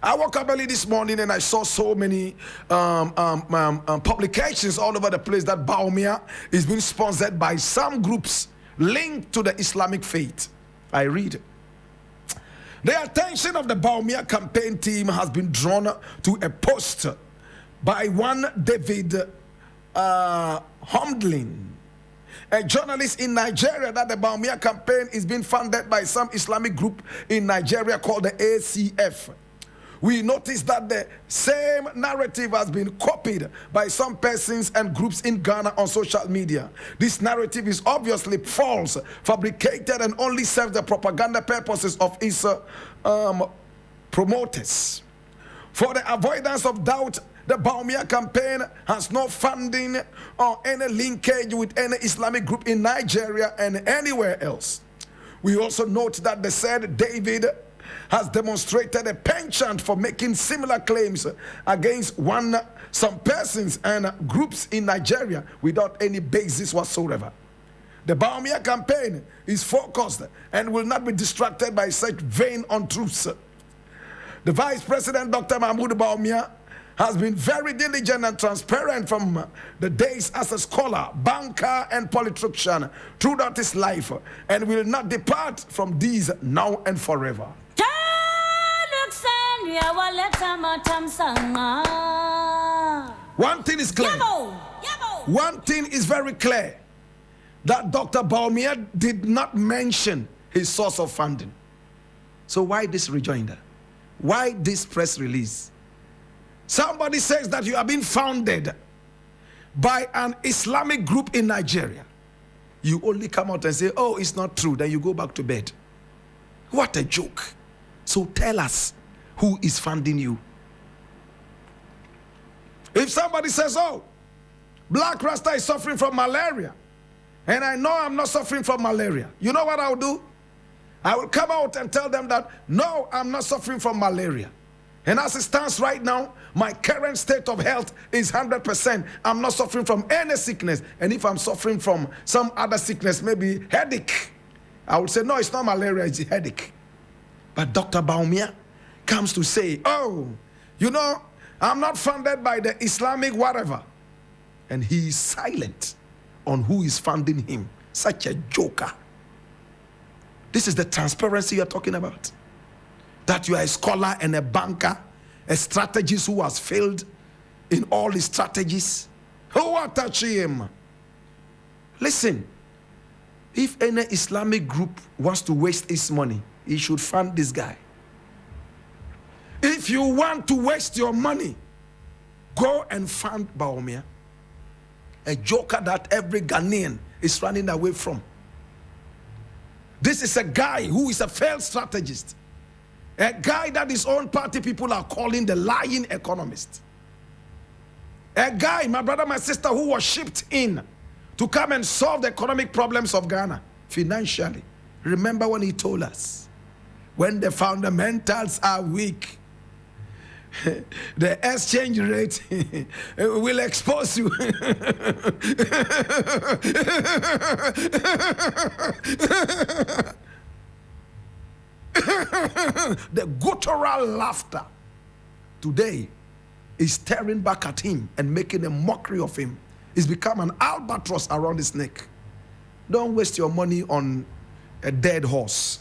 I woke up early this morning and I saw so many publications all over the place that Bawumia is being sponsored by some groups linked to the Islamic faith. I read. The attention of the Bawumia campaign team has been drawn to a post by one David Homdlin, a journalist in Nigeria, that the Bawumia campaign is being funded by some Islamic group in Nigeria called the ACF. We noticed that the same narrative has been copied by some persons and groups in Ghana on social media. This narrative is obviously false, fabricated, and only serves the propaganda purposes of its promoters. For the avoidance of doubt, the Bawumia campaign has no funding or any linkage with any Islamic group in Nigeria and anywhere else. We also note that the said David has demonstrated a penchant for making similar claims against some persons and groups in Nigeria without any basis whatsoever. The Bawumia campaign is focused and will not be distracted by such vain untruths. The Vice President, Dr. Bawumia, has been very diligent and transparent from the days as a scholar, banker, and politician throughout his life, and will not depart from these now and forever. One thing is clear. One thing is very clear, that Dr. Bawumia did not mention his source of funding. So why this rejoinder? Why this press release? Somebody says that you have been founded by an Islamic group in Nigeria. You only come out and say, oh, it's not true. Then you go back to bed. What a joke. So tell us, who is funding you? If somebody says, oh, Blakk Rasta is suffering from malaria, and I know I'm not suffering from malaria, you know what I'll do? I will come out and tell them that, no, I'm not suffering from malaria. And as it stands right now, my current state of health is 100%. I'm not suffering from any sickness. And if I'm suffering from some other sickness, maybe headache, I would say, no, it's not malaria, it's a headache. But Dr. Bawumia comes to say, oh, you know, I'm not funded by the Islamic whatever. And he is silent on who is funding him. Such a joker. This is the transparency you're talking about. That you are a scholar and a banker, a strategist who has failed in all his strategies. Who are touching him? Listen, if any Islamic group wants to waste its money, he should fund this guy. If you want to waste your money, go and fund Bawumia, a joker that every Ghanaian is running away from. This is a guy who is a failed strategist. A guy that his own party people are calling the lying economist. A guy, my brother, my sister, who was shipped in to come and solve the economic problems of Ghana financially. Remember when he told us, when the fundamentals are weak, the exchange rate will expose you. The guttural laughter today is staring back at him and making a mockery of him. It's become an albatross around his neck. Don't waste your money on a dead horse.